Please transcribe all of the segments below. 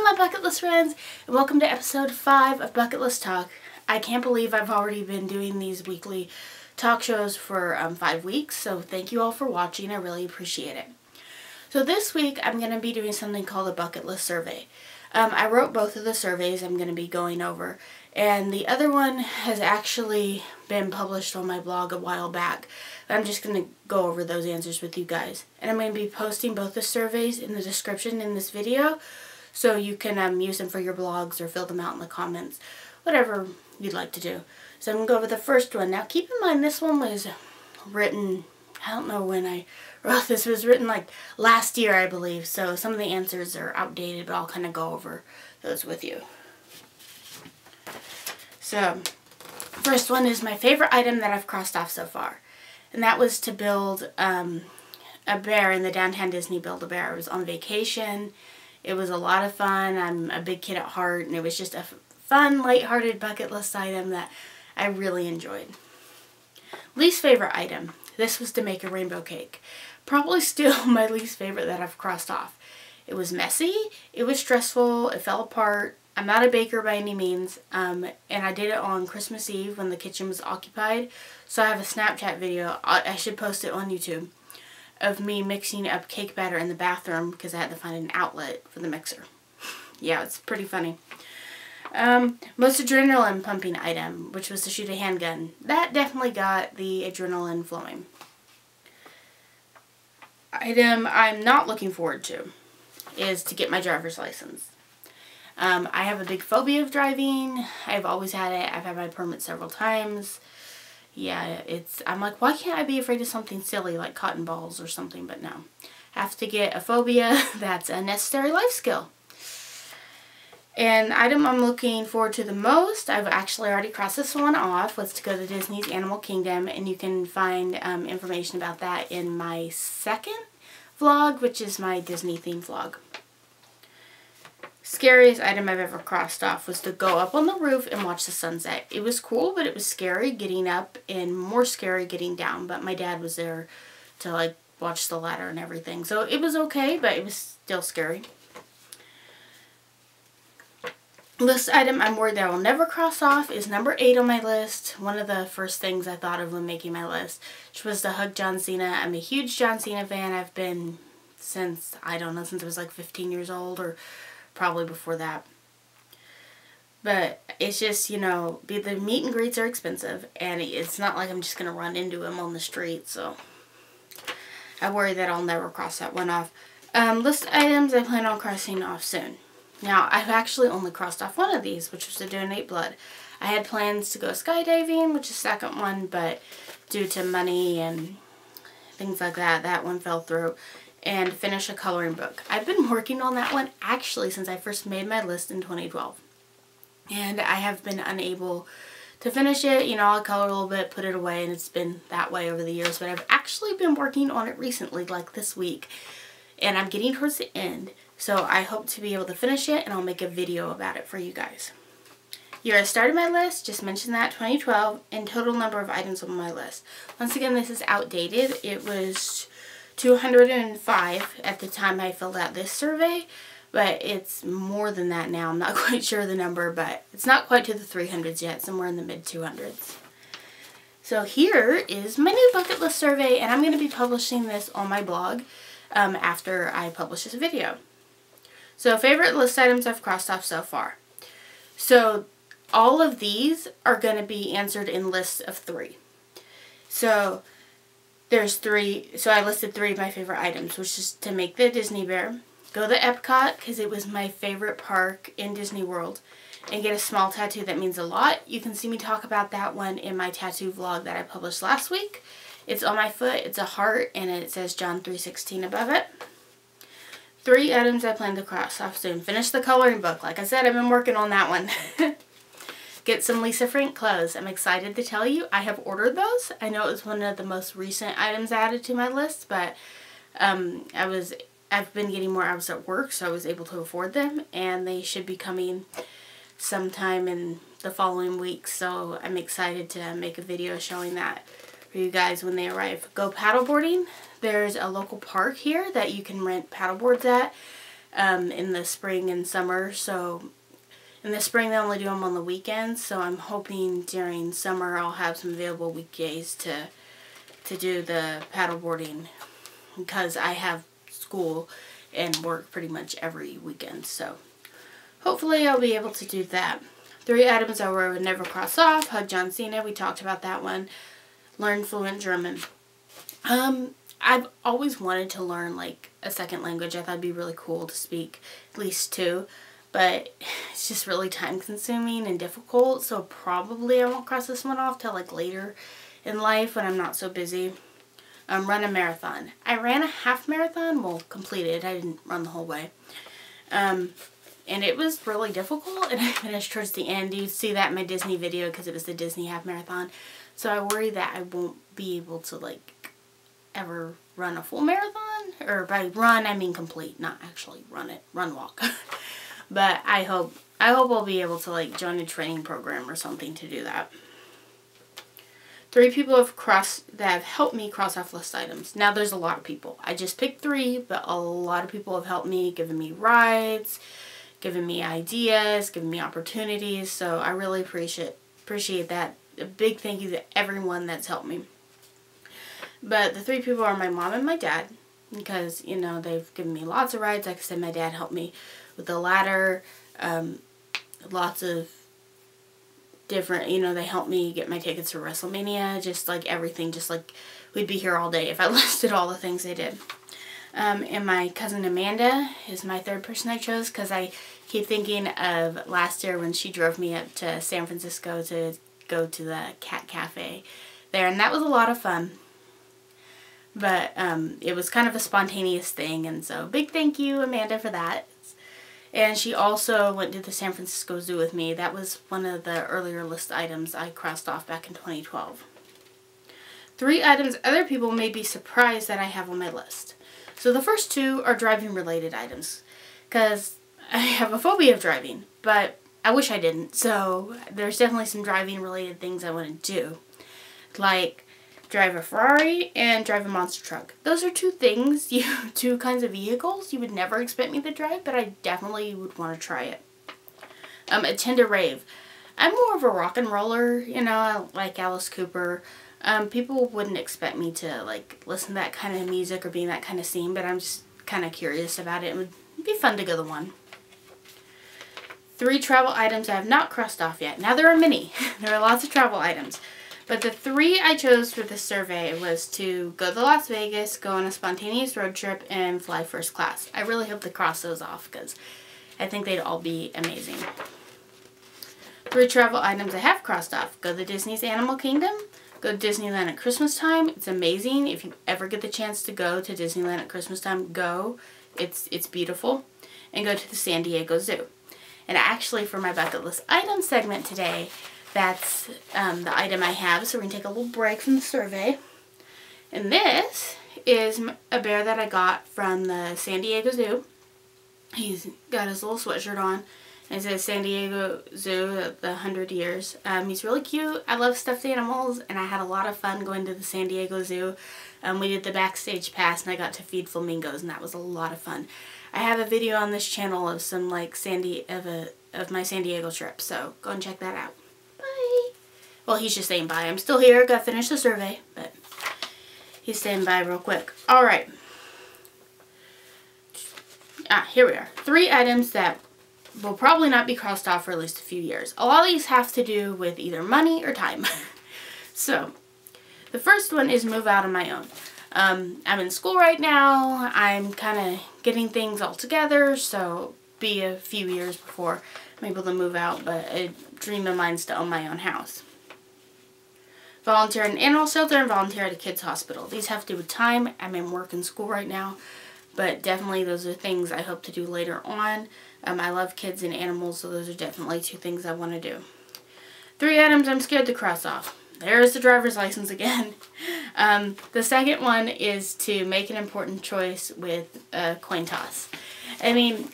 my bucket list friends, and welcome to episode 5 of Bucket List Talk. I can't believe I've already been doing these weekly talk shows for 5 weeks, so thank you all for watching. I really appreciate it. So this week I'm going to be doing something called a bucket list survey. I wrote both of the surveys I'm going to be going over, and the other one has actually been published on my blog a while back. I'm just going to go over those answers with you guys. And I'm going to be posting both the surveys in the description in this video, so you can use them for your blogs or fill them out in the comments, whatever you'd like to do. So I'm going to go over the first one. Now keep in mind this one was written, I don't know when I wrote this, was written like last year I believe, so some of the answers are outdated, but I'll kind of go over those with you. So first one is my favorite item that I've crossed off so far, and that was to build a bear in the downtown Disney Build-A-Bear. I was on vacation. It was a lot of fun. I'm a big kid at heart, and it was just a fun, lighthearted bucket list item that I really enjoyed. Least favorite item. This was to make a rainbow cake. Probably still my least favorite that I've crossed off. It was messy, it was stressful, it fell apart. I'm not a baker by any means, and I did it on Christmas Eve when the kitchen was occupied. So I have a Snapchat video, I should post it on YouTube, of me mixing up cake batter in the bathroom because I had to find an outlet for the mixer. Yeah, it's pretty funny. Most adrenaline pumping item, which was to shoot a handgun. That definitely got the adrenaline flowing. Item I'm not looking forward to is to get my driver's license. I have a big phobia of driving. I've always had it. I've had my permit several times. Yeah, I'm like, why can't I be afraid of something silly like cotton balls or something? But no. Have to get a phobia. That's a necessary life skill. An item I'm looking forward to the most, I've actually already crossed this one off, was to go to Disney's Animal Kingdom, and you can find information about that in my second vlog, which is my Disney theme vlog. Scariest item I've ever crossed off was to go up on the roof and watch the sunset. It was cool, but it was scary getting up and more scary getting down, but my dad was there to like watch the ladder and everything, so it was okay, but it was still scary. List item I'm worried that I'll never cross off is number 8 on my list. One of the first things I thought of when making my list, which was to hug John Cena. I'm a huge John Cena fan. I've been since, I don't know, since I was like 15 years old or probably before that. But it's just, you know, the meet and greets are expensive, and it's not like I'm just going to run into him on the street, so I worry that I'll never cross that one off. List items I plan on crossing off soon. Now, I've actually only crossed off one of these, which was to donate blood. I had plans to go skydiving, which is the second one, but due to money and things like that, that one fell through. And finish a coloring book. I've been working on that one actually since I first made my list in 2012. And I have been unable to finish it. You know, I'll color a little bit, put it away, and it's been that way over the years. But I've actually been working on it recently, like this week. And I'm getting towards the end. So I hope to be able to finish it, and I'll make a video about it for you guys. Year I started my list, just mentioned that, 2012, and total number of items on my list. Once again, this is outdated. It was 205 at the time I filled out this survey, but it's more than that now. I'm not quite sure the number, but it's not quite to the 300s yet, somewhere in the mid 200s. So here is my new bucket list survey, and I'm going to be publishing this on my blog after I publish this video. So favorite list items I've crossed off so far. So all of these are going to be answered in lists of 3. So there's 3, so I listed 3 of my favorite items, which is to make the Disney bear, go to Epcot because it was my favorite park in Disney World, and get a small tattoo that means a lot. You can see me talk about that one in my tattoo vlog that I published last week. It's on my foot, it's a heart, and it says John 3:16 above it. 3 items I plan to cross off soon. Finish the coloring book. Like I said, I've been working on that one. Get some Lisa Frank clothes. I'm excited to tell you I have ordered those. I know it was one of the most recent items added to my list, but I've been getting more hours at work, so I was able to afford them, and they should be coming sometime in the following week, so I'm excited to make a video showing that for you guys when they arrive. Go paddleboarding. There's a local park here that you can rent paddleboards at. in the spring and summer. So in the spring they only do them on the weekends, so I'm hoping during summer I'll have some available weekdays to do the paddleboarding, because I have school and work pretty much every weekend. So hopefully I'll be able to do that. 3 items I would never cross off: hug John Cena, we talked about that one. Learn fluent German. I've always wanted to learn like a second language. I thought it'd be really cool to speak at least 2, but it's just really time consuming and difficult, so probably I won't cross this one off till like later in life when I'm not so busy. Run a marathon. I ran a half marathon, well, completed. I didn't run the whole way. And it was really difficult, and I finished towards the end. You see that in my Disney video because it was the Disney half marathon. So I worry that I won't be able to like ever run a full marathon. Or by run, I mean complete, not actually run walk. But I hope I'll be able to like join a training program or something to do that. 3 people that have helped me cross off list items. Now there's a lot of people. I just picked 3, but a lot of people have helped me, given me rides, given me ideas, given me opportunities. So I really appreciate that. A big thank you to everyone that's helped me. But the 3 people are my mom and my dad, because, you know, they've given me lots of rides. Like I said, my dad helped me with the ladder, lots of different, you know, they helped me get my tickets for WrestleMania, just like everything, just like we'd be here all day if I listed all the things they did. And my cousin Amanda is my 3rd person I chose, because I keep thinking of last year when she drove me up to San Francisco to go to the cat cafe there, and that was a lot of fun. But it was kind of a spontaneous thing, and so big thank you, Amanda, for that. And she also went to the San Francisco Zoo with me. That was one of the earlier list items I crossed off back in 2012. 3 items other people may be surprised that I have on my list. So the first 2 are driving related items, because I have a phobia of driving, but I wish I didn't. So there's definitely some driving related things I want to do, like drive a Ferrari and drive a monster truck. Those are 2 things, 2 kinds of vehicles you would never expect me to drive, but I definitely would want to try it. Attend a rave. I'm more of a rock and roller, you know, like Alice Cooper. People wouldn't expect me to like listen to that kind of music or be in that kind of scene, but I'm just kind of curious about it. It would be fun to go to one. 3 travel items I have not crossed off yet. Now there are many. There are lots of travel items. But the 3 I chose for this survey was to go to Las Vegas, go on a spontaneous road trip, and fly first class. I really hope to cross those off, because I think they'd all be amazing. 3 travel items I have crossed off. Go to Disney's Animal Kingdom. Go to Disneyland at Christmas time. It's amazing. If you ever get the chance to go to Disneyland at Christmas time, go. It's beautiful. And go to the San Diego Zoo. And actually, for my bucket list item segment today, that's the item I have. So we're going to take a little break from the survey. And this is a bear that I got from the San Diego Zoo. He's got his little sweatshirt on. And it says San Diego Zoo, the 100 years. He's really cute. I love stuffed animals, and I had a lot of fun going to the San Diego Zoo. We did the backstage pass, and I got to feed flamingos, and that was a lot of fun. I have a video on this channel of some like of my San Diego trip, so go and check that out. Bye. Well, he's just saying bye. I'm still here. Got to finish the survey, but he's saying bye real quick. All right. Here we are. 3 items that will probably not be crossed off for at least a few years. A lot of these have to do with either money or time. So, the first one is move out on my own. I'm in school right now. I'm kind of getting things all together, so be a few years before I'm able to move out, but a dream of mine is to own my own house. Volunteer at an animal shelter and volunteer at a kids hospital. These have to do with time. I'm in work and school right now, but definitely those are things I hope to do later on. I love kids and animals, so those are definitely 2 things I want to do. 3 items I'm scared to cross off. There's the driver's license again. The second one is to make an important choice with a coin toss. I mean,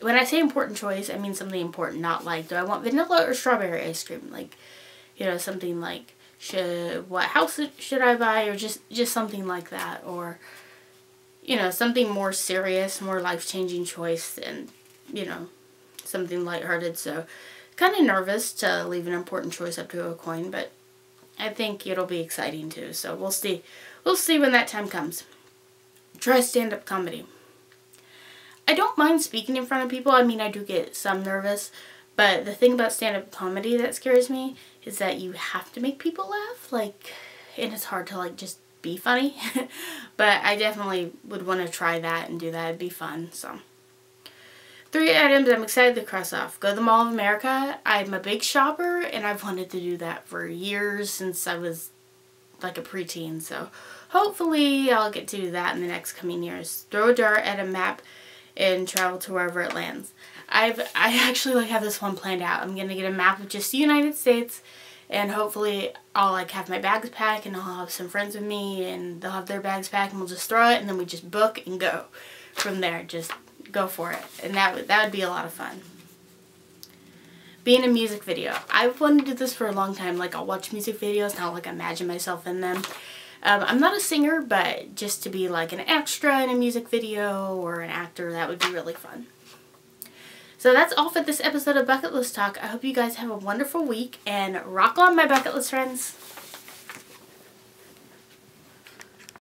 when I say important choice, I mean something important, not like, do I want vanilla or strawberry ice cream? Like, you know, something like, what house should I buy? Or just something like that. Or, you know, something more serious, more life-changing choice than, you know, something lighthearted. So kind of nervous to leave an important choice up to a coin, but I think it'll be exciting too. So we'll see. We'll see when that time comes. Try stand-up comedy. I don't mind speaking in front of people. I mean, I do get some nervous, but the thing about stand-up comedy that scares me is that you have to make people laugh, like, and it's hard to, like, just be funny. But I definitely would want to try that and do that. It'd be fun. So 3 items I'm excited to cross off. Go to the Mall of America. I'm a big shopper, and I've wanted to do that for years, since I was like a preteen. So hopefully I'll get to do that in the next coming years. Throw a dart at a map and travel to wherever it lands. I actually like have this one planned out. I'm gonna get a map of just the United States, and hopefully I'll like have my bags packed, and I'll have some friends with me, and they'll have their bags packed, and we'll just throw it, and then we just book and go from there. Just go for it, and that would be a lot of fun. Be in a music video. I've wanted to do this for a long time. Like, I'll watch music videos and I'll like imagine myself in them. I'm not a singer, but just to be like an extra in a music video or an actor, that would be really fun. So that's all for this episode of Bucket List Talk. I hope you guys have a wonderful week, and rock on, my bucket list friends.